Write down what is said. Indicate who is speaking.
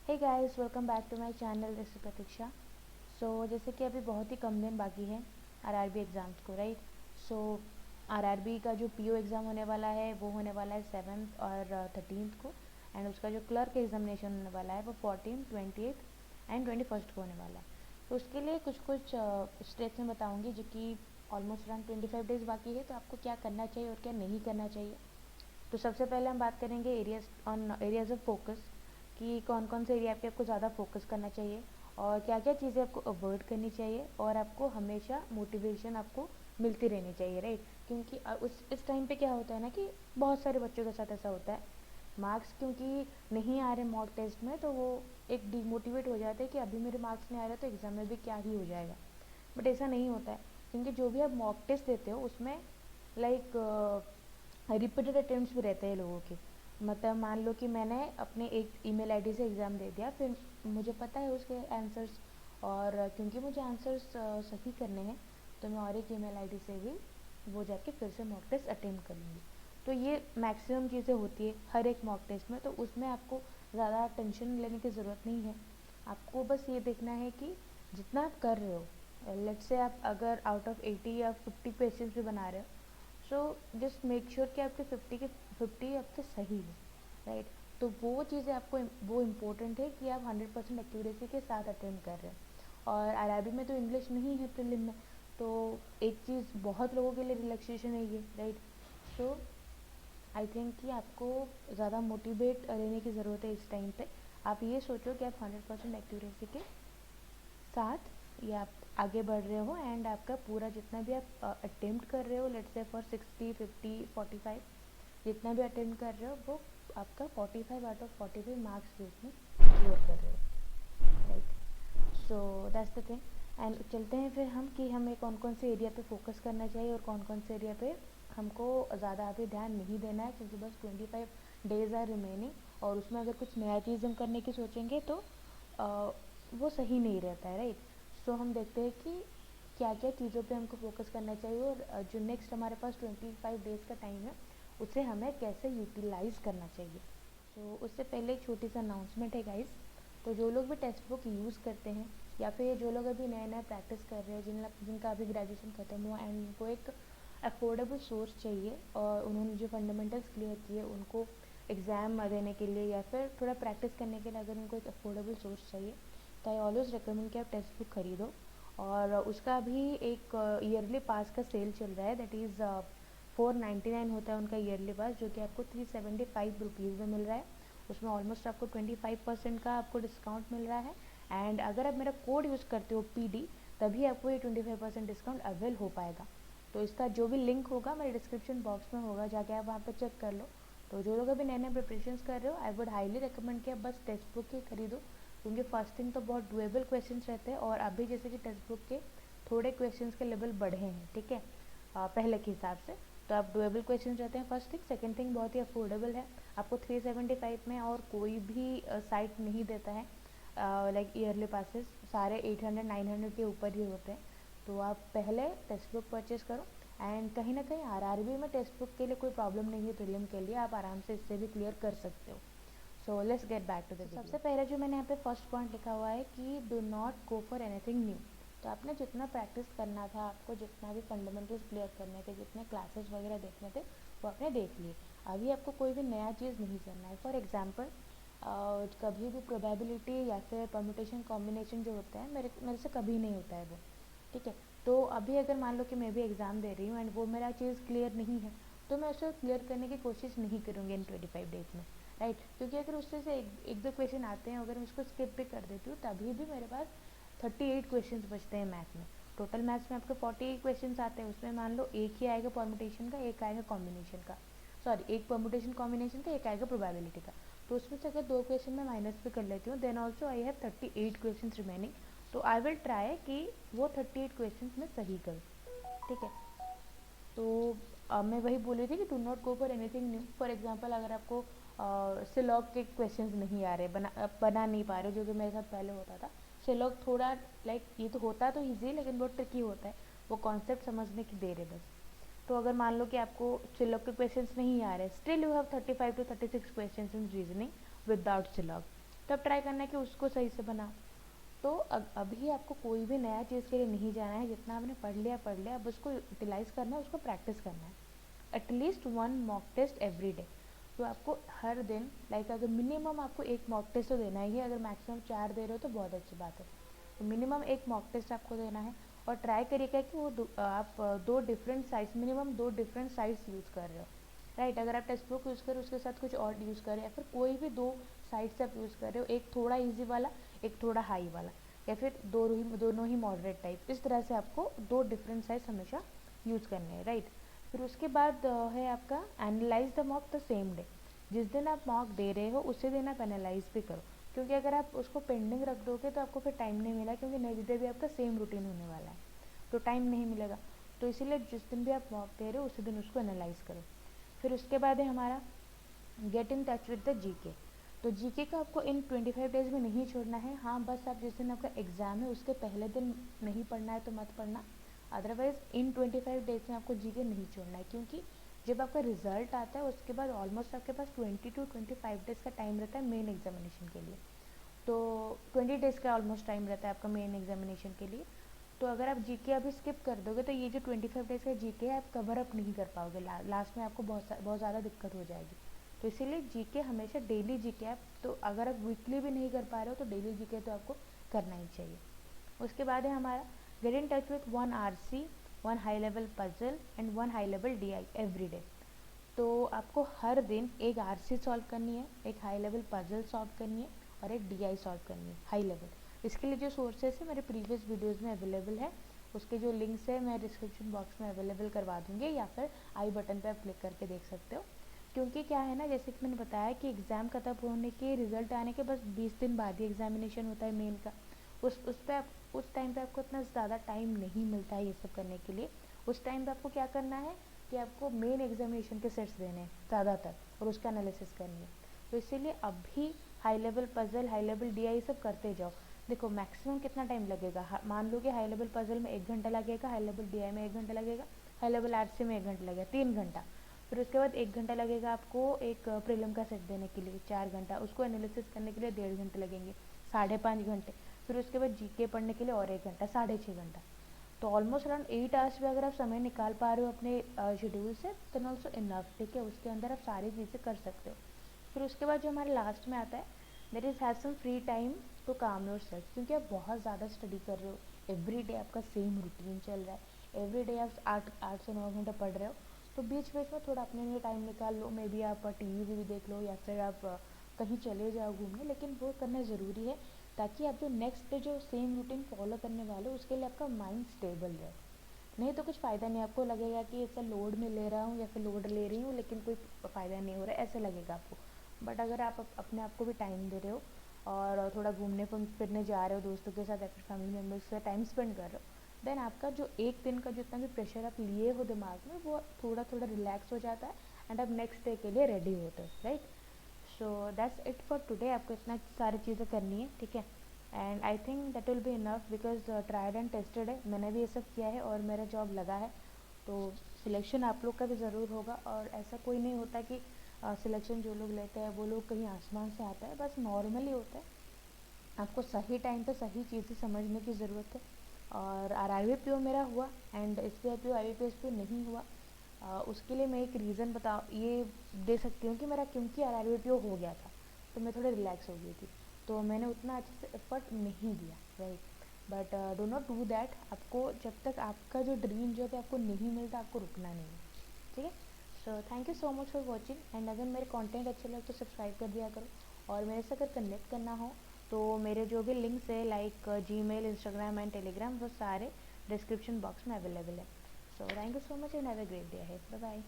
Speaker 1: Hey guys, welcome back to my channel. This is Pratiksha. जैसे कि अभी बहुत ही कम दिन बाकी है आरआरबी एग्ज़ाम्स को, राइट। सो आरआरबी का जो पीओ एग्ज़ाम होने वाला है वो होने वाला है 7th और 13th को। एंड उसका जो क्लर्क एग्जामिनेशन होने वाला है वो 14, 28 एंड 21 को होने वाला है। तो उसके लिए कुछ कुछ स्टेप्स मैं बताऊँगी जो कि ऑलमोस्ट अराउंड 25 डेज़ बाकी है। तो आपको क्या करना चाहिए और क्या नहीं करना चाहिए। तो सबसे पहले हम बात करेंगे एरियाज़ ऑफ फोकस, कि कौन कौन से एरिया पे आपको ज़्यादा फोकस करना चाहिए और क्या क्या चीज़ें आपको अवॉइड करनी चाहिए, और आपको हमेशा मोटिवेशन आपको मिलती रहनी चाहिए, राइट। क्योंकि इस टाइम पे क्या होता है ना कि बहुत सारे बच्चों के साथ ऐसा होता है, मार्क्स क्योंकि नहीं आ रहे मॉक टेस्ट में, तो वो एक डिमोटिवेट हो जाते हैं कि अभी मेरे मार्क्स नहीं आ रहे तो एग्ज़ाम में भी क्या ही हो जाएगा। बट ऐसा नहीं होता है, क्योंकि जो भी आप मॉक टेस्ट देते हो उसमें लाइक रिपीटेड अटेम्प्ट्स भी रहते हैं लोगों के। मतलब मान लो कि मैंने अपने एक ईमेल आईडी से एग्ज़ाम दे दिया, फिर मुझे पता है उसके आंसर्स, और क्योंकि मुझे आंसर्स सही करने हैं तो मैं और एक ईमेल आईडी से भी वो जाके फिर से मॉक टेस्ट अटेम्प्ट कर लूँगी। तो ये मैक्सिमम चीज़ें होती है हर एक मॉक टेस्ट में, तो उसमें आपको ज़्यादा टेंशन लेने की ज़रूरत नहीं है। आपको बस ये देखना है कि जितना आप कर रहे हो, लेट्स से आप अगर आउट ऑफ 80 या 50 क्वेश्चन भी बना रहे हो, सो जस्ट मेक श्योर कि आपके 50 आपके सही है, राइट। तो वो चीज़ें आपको वो इम्पोर्टेंट है कि आप 100% एक्यूरेसी के साथ अटेम्प्ट कर रहे हैं। और आरआरबी में तो इंग्लिश नहीं है प्रीलिम में, तो एक चीज़ बहुत लोगों के लिए रिलैक्सेशन है ये, राइट। सो आई थिंक कि आपको ज़्यादा मोटिवेट रहने की ज़रूरत है इस टाइम पे। आप ये सोचो कि आप 100% एक्यूरेसी के साथ ये आप आगे बढ़ रहे हो, एंड आपका पूरा जितना भी आप अटेम्प्ट कर रहे हो, लेट्स से फॉर 60, 50, 45, जितना भी अटेम्प्ट कर रहे हो वो आपका 45 आउट ऑफ 45 मार्क्स भी उसमें स्कोर कर रहे हो, right. So that's the thing. And चलते हैं फिर हम कि हमें कौन कौन से एरिया पे फोकस करना चाहिए और कौन कौन से एरिया पे हमको ज़्यादा अभी ध्यान नहीं देना है, क्योंकि बस 25 डेज आर रिमेनिंग। और उसमें अगर कुछ नया चीज़ हम करने की सोचेंगे तो वो सही नहीं रहता है, राइट। सो हम देखते हैं कि क्या क्या चीज़ों पे हमको फोकस करना चाहिए, और जो नेक्स्ट हमारे पास 25 डेज़ का टाइम है उसे हमें कैसे यूटिलाइज़ करना चाहिए। उससे पहले एक छोटी सा अनाउंसमेंट है गाइस। तो जो लोग भी टेक्स्ट बुक यूज़ करते हैं, या फिर जो लोग अभी नया नया प्रैक्टिस कर रहे हैं, जिनका अभी ग्रेजुएशन ख़त्म हुआ एंड उनको एक अफोर्डेबल सोर्स चाहिए, और उन्होंने जो फंडामेंटल्स क्लियर किए उनको एग्ज़ाम देने के लिए या फिर थोड़ा प्रैक्टिस करने के लिए अगर उनको एक अफोर्डेबल सोर्स चाहिए, तो आई ऑलवेज़ रिकमेंड कि आप टेक्स्ट बुक खरीदो। और उसका भी एक ईयरली पास का सेल चल रहा है, दैट इज़ 499 होता है उनका ईयरली पास, जो कि आपको 375 रुपीज़ में मिल रहा है। उसमें ऑलमोस्ट आपको 25% का आपको डिस्काउंट मिल रहा है। एंड अगर आप मेरा कोड यूज़ करते हो PD, तभी आपको ये 25% डिस्काउंट अवेल हो पाएगा। तो इसका जो भी लिंक होगा मेरे डिस्क्रिप्शन बॉक्स में होगा, जाके आप वहाँ पर चेक कर लो। तो जो लोग अभी नए नए प्रिपरेशंस कर रहे हो, आई वुड हाईली रिकमेंड कि आप बस टेक्स्ट बुक ही खरीदो, क्योंकि फर्स्ट थिंग तो बहुत डुएबल क्वेश्चंस रहते हैं, और अभी जैसे कि टेक्स्ट बुक के थोड़े क्वेश्चंस के लेवल बढ़े हैं, ठीक है, पहले के हिसाब से। तो आप डुएबल क्वेश्चन रहते हैं फर्स्ट थिंग। सेकंड थिंग बहुत ही अफोर्डेबल है, आपको 375 में और कोई भी साइट नहीं देता है। लाइक ईयरली पासेस सारे 800 900 के ऊपर ही होते हैं। तो आप पहले टेक्स्ट बुक परचेज़ करो। एंड कहीं ना कहीं आरआरबी में टेक्स्ट बुक के लिए कोई प्रॉब्लम नहीं है, प्रीलिम के लिए आप आराम से इससे भी क्लियर कर सकते हो। So let's get back to the video. सबसे पहले जो मैंने यहाँ पे फर्स्ट पॉइंट लिखा हुआ है कि do not go for anything new. तो आपने जितना प्रैक्टिस करना था, आपको जितना भी फंडामेंटल्स क्लियर करने थे, जितने क्लासेस वगैरह देखने थे, वो आपने देख लिए। अभी आपको कोई भी नया चीज़ नहीं करना है। फॉर एग्जाम्पल कभी भी प्रोबेबिलिटी या फिर परम्यूटेशन कॉम्बिनेशन जो होता है, मेरे से कभी नहीं होता है वो, ठीक है। तो अभी अगर मान लो कि मैं भी एग्ज़ाम दे रही हूँ एंड वो मेरा चीज़ क्लियर नहीं है, तो मैं उसे क्लियर करने की कोशिश नहीं करूँगी इन 25 डेज़ में, राइट। क्योंकि अगर उससे से एक दो क्वेश्चन आते हैं, अगर मैं उसको स्किप भी कर देती हूँ, तभी भी मेरे पास 38 क्वेश्चन बचते हैं मैथ में। टोटल मैथ्स में आपके 48 क्वेश्चन आते हैं, उसमें मान लो एक ही आएगा परम्यूटेशन का, एक आएगा कॉम्बिनेशन का, सॉरी एक परम्यूटेशन कॉम्बिनेशन का, एक आएगा प्रोबेबिलिटी का। तो उसमें से अगर 2 क्वेश्चन मैं माइनस भी कर लेती हूँ, then also I have 38 question remaining. तो आई विल ट्राई कि वो 38 क्वेश्चन मैं सही करूँ, ठीक है। तो मैं वही बोल रही थी कि do not go for anything new. For example अगर आपको सिलॉग के क्वेश्चंस नहीं आ रहे, बना नहीं पा रहे, जो कि मेरे साथ पहले होता था। सिलॉग थोड़ा लाइक ये तो होता तो ईजी, लेकिन बहुत ट्रिकी होता है, वो कॉन्सेप्ट समझने की देर है बस। तो अगर मान लो कि आपको सिलॉग के क्वेश्चंस नहीं आ रहे, still you have 35 to 36 questions in reasoning without syllogism. तो अब ट्राई करना है कि उसको सही से बनाओ। तो अभी आपको कोई भी नया चीज़ के लिए नहीं जाना है, जितना आपने पढ़ लिया, अब उसको यूटिलाइज़ करना है, उसको प्रैक्टिस करना है। At least 1 mock test every day. तो आपको हर दिन लाइक अगर मिनिमम आपको 1 मॉक टेस्ट तो देना ही है, अगर मैक्सिमम 4 दे रहे हो तो बहुत अच्छी बात है। तो मिनिमम 1 मॉक टेस्ट आपको देना है, और ट्राई करिएगा कि वो आप 2 different size, minimum 2 different size use कर रहे हो, राइट। अगर आप टेक्स्ट बुक यूज़ करें उसके साथ कुछ और यूज़ करें, या फिर कोई भी 2 साइड से आप यूज़ कर रहे हो, एक थोड़ा ईजी वाला, एक थोड़ा हाई वाला, या फिर दोनों ही मॉडरेट टाइप, इस तरह से आपको 2 डिफरेंट साइज हमेशा यूज़ करने हैं, राइट। फिर उसके बाद है आपका analyse the mock the same day. जिस दिन आप मॉक दे रहे हो उसी दिन आप एनालाइज भी करो, क्योंकि अगर आप उसको पेंडिंग रख दोगे तो आपको फिर टाइम नहीं मिला, क्योंकि नेक्स्ट डे भी आपका सेम रूटीन होने वाला है, तो टाइम नहीं मिलेगा। तो इसीलिए जिस दिन भी आप मॉक दे रहे हो उसी दिन उसको एनालाइज करो। फिर उसके बाद है हमारा get in touch with the GK. तो जीके को आपको इन 25 डेज में नहीं छोड़ना है। हाँ, बस आप जिस दिन आपका एग्ज़ाम है उसके पहले दिन नहीं पढ़ना है तो मत पढ़ना, अदरवाइज़ इन 25 डेज में आपको जीके नहीं छोड़ना है, क्योंकि जब आपका रिजल्ट आता है उसके बाद ऑलमोस्ट आपके पास 20 to 25 डेज़ का टाइम रहता है मेन एग्जामिनेशन के लिए। तो 20 डेज़ का ऑलमोस्ट टाइम रहता है आपका मेन एग्जामिनेशन के लिए। तो अगर आप जीके अभी स्किप कर दोगे तो ये जो 25 डेज़ का जीके है आप कवर अप नहीं कर पाओगे, लास्ट में आपको बहुत ज़्यादा दिक्कत हो जाएगी। तो इसीलिए जीके हमेशा डेली जीके आप, तो अगर आप वीकली भी नहीं कर पा रहे हो तो डेली जीके तो आपको करना ही चाहिए। उसके बाद है हमारा get in touch with 1 RC, 1 high level puzzle and 1 high level DI every day. तो आपको हर दिन एक RC सॉल्व करनी है, एक हाई लेवल पजल सॉल्व करनी है, और एक DI सॉल्व करनी है हाई लेवल। इसके लिए जो सोर्सेस है मेरे प्रीवियस वीडियोज़ में अवेलेबल है, उसके जो लिंक्स है मैं डिस्क्रिप्शन बॉक्स में अवेलेबल करवा दूँगी, या फिर आई बटन पर आप क्लिक करके देख सकते हो। क्योंकि क्या है ना, जैसे कि मैंने बताया कि एग्ज़ाम खत्म होने के, रिजल्ट आने के बस 20 दिन बाद ही एग्जामिनेशन होता है मेन का। उस टाइम पे आपको इतना ज़्यादा टाइम नहीं मिलता है ये सब करने के लिए। उस टाइम पे आपको क्या करना है कि आपको मेन एग्जामिनेशन के सेट्स देने हैं ज़्यादातर, और उसका एनालिसिस करनी है। तो इसीलिए अभी high level puzzle, high level DI सब करते जाओ। देखो मैक्सिमम कितना टाइम लगेगा, मान लो कि हाई लेवल पजल में 1 घंटा लगेगा, हाई लेवल DI में 1 घंटा लगेगा, हाई लेवल RC में 1 घंटा लगेगा, 3 घंटा। फिर उसके बाद 1 घंटा लगेगा आपको एक प्रीलिम का सेट देने के लिए, 4 घंटा, उसको एनालिसिस करने के लिए 1.5 घंटे लगेंगे, 5.5 घंटे। फिर उसके बाद जीके पढ़ने के लिए और 1 घंटा, 6.5 घंटा। तो ऑलमोस्ट अराउंड 8 आवर्स में अगर आप समय निकाल पा रहे हो अपने शेड्यूल से, देन ऑल्सो इनफ, ठीक है, उसके अंदर आप सारी चीज़ें कर सकते हो। फिर उसके बाद जो हमारे लास्ट में आता है, that is have some free time to calm yourself. क्योंकि आप बहुत ज़्यादा स्टडी कर रहे हो, एवरी डे आपका सेम रूटीन चल रहा है, एवरी डे आप 8 से 9 घंटे पढ़ रहे हो, तो बीच बीच में थोड़ा अपने लिए टाइम निकाल लो। मे बी आप टीवी भी देख लो, या फिर आप कहीं चले जाओ घूमने, लेकिन वो करना ज़रूरी है, ताकि आप जो नेक्स्ट डे जो सेम रूटीन फॉलो करने वाले हो उसके लिए आपका माइंड स्टेबल रहे। नहीं तो कुछ फ़ायदा नहीं, आपको लगेगा कि ऐसा लोड में ले रहा हूँ या फिर लोड ले रही हूँ लेकिन कोई फ़ायदा नहीं हो रहा है, ऐसे लगेगा आपको। बट अगर आप अपने आप को भी टाइम दे रहे हो, और थोड़ा घूमने फिरने जा रहे हो दोस्तों के साथ या फिर फैमिली मेम्बर्स के साथ टाइम स्पेंड कर रहे हो, देन आपका जो एक दिन का जितना भी प्रेशर आप लिए हो दिमाग में, वो थोड़ा थोड़ा रिलैक्स हो जाता है, एंड आप नेक्स्ट डे के लिए रेडी होते हो, right. So that's it for today. आपको इतना सारी चीज़ें करनी है, ठीक है, and I think that will be enough, because tried and tested है, मैंने भी ये सब किया है और मेरा जॉब लगा है। तो सिलेक्शन आप लोग का भी ज़रूर होगा, और ऐसा कोई नहीं होता कि सिलेक्शन जो लोग लेते हैं वो लोग कहीं आसमान से आता है, बस नॉर्मली होता है। आपको सही टाइम पे सही चीज़ें समझने की ज़रूरत है। और RRB PO मेरा हुआ, and SBI PO IBPS PO नहीं हुआ। उसके लिए मैं एक रीज़न ये दे सकती हूँ कि मेरा क्योंकि RRB PO हो गया था तो मैं थोड़ी रिलैक्स हो गई थी, तो मैंने उतना अच्छे से एफर्ट नहीं दिया, right. But do not do that. आपको जब तक आपका जो ड्रीम जॉब है आपको नहीं मिलता, आपको रुकना नहीं है, ठीक है। So thank you so much for watching, and अगर मेरे कंटेंट अच्छे लगे तो सब्सक्राइब कर दिया करो। और मेरे से अगर कनेक्ट करना हो तो मेरे जो भी लिंक्स है like Gmail, Instagram and Telegram, वो सारे डिस्क्रिप्शन बॉक्स में अवेलेबल है। So thank you so much and have a great day ahead. Bye bye.